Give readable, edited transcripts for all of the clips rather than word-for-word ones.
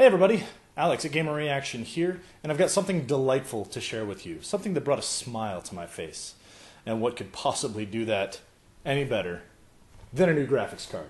Hey everybody, Alex at Gamer Reaction here, and I've got something delightful to share with you. Something that brought a smile to my face. And what could possibly do that any better than a new graphics card?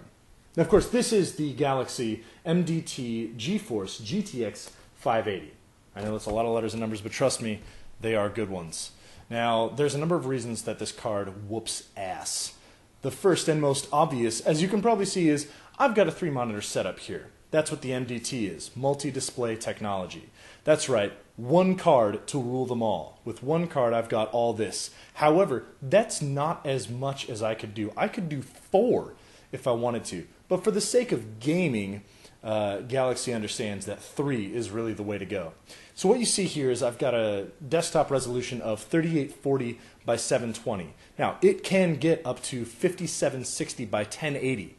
Now, of course, this is the Galaxy MDT GeForce GTX 580. I know it's a lot of letters and numbers, but trust me, they are good ones. Now, there's a number of reasons that this card whoops ass. The first and most obvious, as you can probably see, is I've got a 3-monitor setup here. That's what the MDT is, multi-display technology. That's right, one card to rule them all. With one card, I've got all this. However, that's not as much as I could do. I could do 4 if I wanted to. But for the sake of gaming, Galaxy understands that 3 is really the way to go. So what you see here is I've got a desktop resolution of 3840 by 720. Now, it can get up to 5760 by 1080.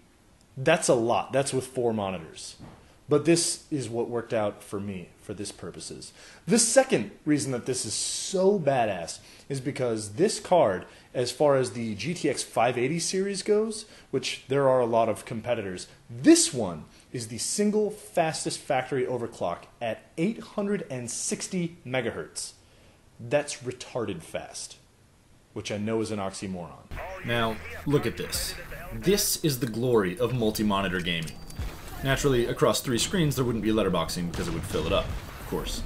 That's a lot. That's with 4 monitors. But this is what worked out for me for this purposes. The second reason that this is so badass is because this card, as far as the GTX 580 series goes, which there are a lot of competitors, this one is the single fastest factory overclock at 860 megahertz. That's retarded fast, which I know is an oxymoron. Now, look at this. This is the glory of multi-monitor gaming. Naturally, across 3 screens there wouldn't be letterboxing because it would fill it up, of course.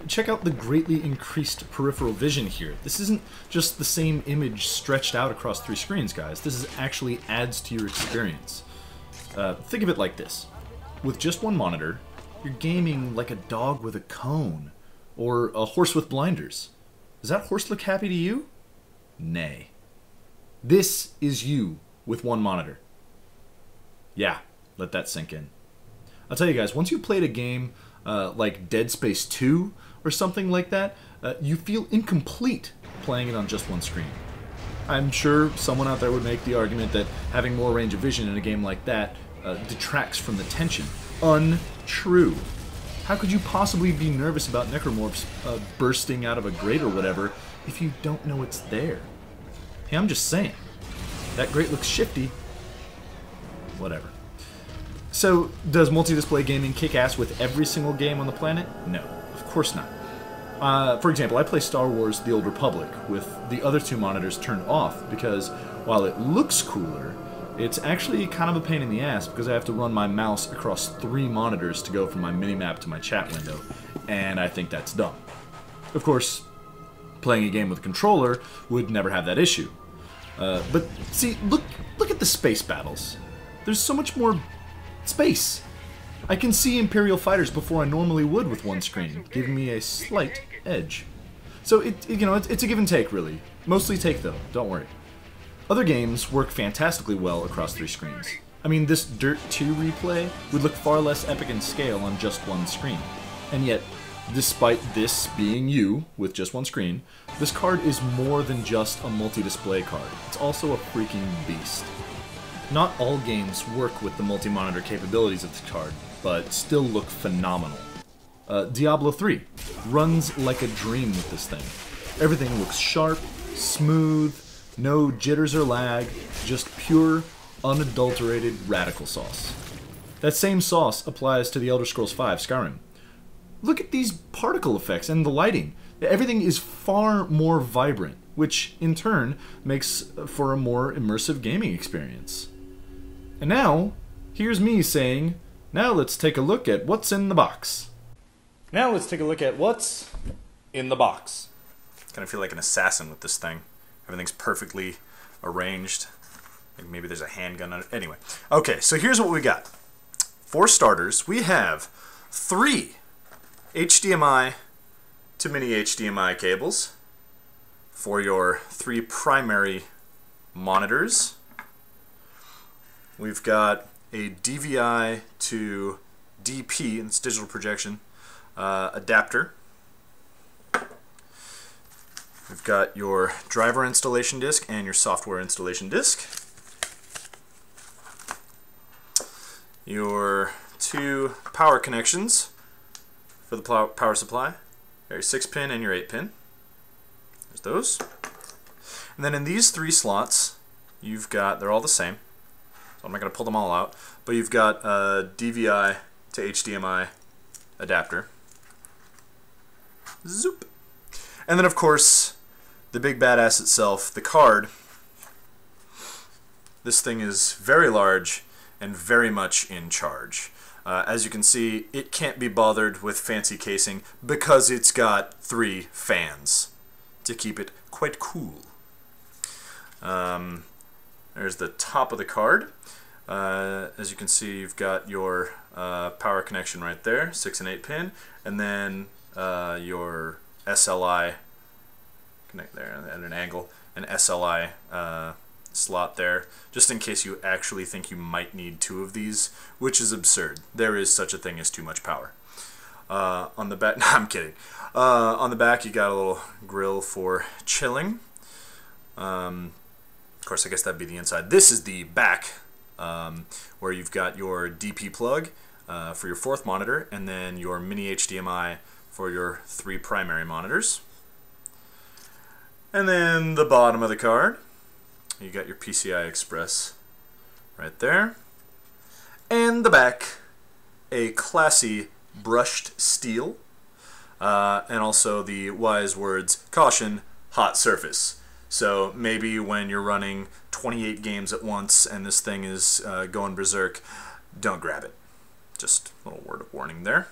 Check out the greatly increased peripheral vision here. This isn't just the same image stretched out across 3 screens, guys. This actually adds to your experience. Think of it like this. With just one monitor, you're gaming like a dog with a cone, or a horse with blinders. Does that horse look happy to you? Nay. This is you with one monitor. Yeah, let that sink in. I'll tell you guys, once you played a game like Dead Space 2 or something like that, you feel incomplete playing it on just one screen. I'm sure someone out there would make the argument that having more range of vision in a game like that detracts from the tension. Untrue. How could you possibly be nervous about necromorphs bursting out of a grate or whatever if you don't know it's there? Hey, I'm just saying. That grate looks shifty. Whatever. So, does multi-display gaming kick ass with every single game on the planet? No, of course not. For example, I play Star Wars The Old Republic with the other 2 monitors turned off because while it looks cooler, it's actually kind of a pain in the ass because I have to run my mouse across 3 monitors to go from my minimap to my chat window, and I think that's dumb. Of course, playing a game with a controller would never have that issue. But see, look at the space battles. There's so much more space. I can see Imperial fighters before I normally would with one screen, giving me a slight edge. So it's a give and take, really. Mostly take, though, don't worry. Other games work fantastically well across 3 screens. I mean, this Dirt 2 replay would look far less epic in scale on just one screen. And yet, despite this being you with just one screen, this card is more than just a multi-display card. It's also a freaking beast. Not all games work with the multi-monitor capabilities of the card, but still look phenomenal. Diablo 3 runs like a dream with this thing. Everything looks sharp, smooth, no jitters or lag, just pure, unadulterated radical sauce. That same sauce applies to the Elder Scrolls V Skyrim. Look at these particle effects and the lighting. Everything is far more vibrant, which in turn makes for a more immersive gaming experience. And now, here's me saying, now let's take a look at what's in the box. Now let's take a look at what's in the box. Kind of feel like an assassin with this thing. Everything's perfectly arranged. Like maybe there's a handgun on it. Anyway, okay, so here's what we got. For starters, we have 3 HDMI to mini HDMI cables for your 3 primary monitors. We've got a DVI to DP, and it's digital projection, adapter. We've got your driver installation disc and your software installation disc. Your 2 power connections for the power supply. Your 6-pin and your 8-pin. There's those. And then in these 3 slots, you've got, they're all the same, so I'm not going to pull them all out, but you've got DVI to HDMI adapter. Zoop. And then, of course, the big badass itself, the card. This thing is very large and very much in charge. As you can see, it can't be bothered with fancy casing because it's got 3 fans to keep it quite cool. There's the top of the card. As you can see, you've got your power connection right there, 6 and 8 pin, and then your SLI connect there at an angle, an SLI slot there, just in case you actually think you might need 2 of these, which is absurd. There is such a thing as too much power. On the back, no, I'm kidding. On the back, you got a little grill for chilling. Of course, I guess that'd be the inside. This is the back, where you've got your DP plug for your 4th monitor, and then your mini HDMI for your 3 primary monitors. And then the bottom of the card, you got your PCI Express right there. And the back, a classy brushed steel, and also the wise words, caution, hot surface. So maybe when you're running 28 games at once and this thing is going berserk, don't grab it. Just a little word of warning there.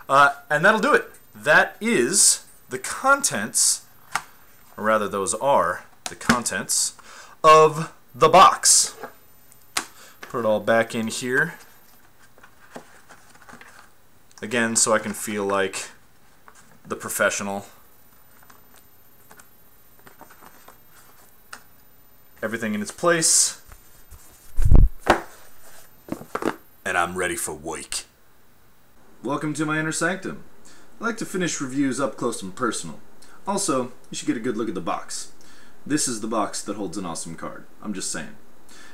And that'll do it. That is the contents, or rather those are the contents of the box. Put it all back in here. Again, so I can feel like the professional. Everything in its place. And I'm ready for work. Welcome to my inner sanctum. I like to finish reviews up close and personal. Also, you should get a good look at the box. This is the box that holds an awesome card. I'm just saying.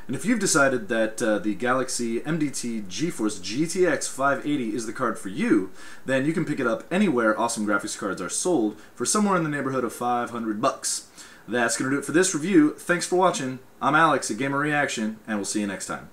And if you've decided that the Galaxy MDT GeForce GTX 580 is the card for you, then you can pick it up anywhere awesome graphics cards are sold for somewhere in the neighborhood of $500. That's going to do it for this review. Thanks for watching. I'm Alex at Gamer Reaction, and we'll see you next time.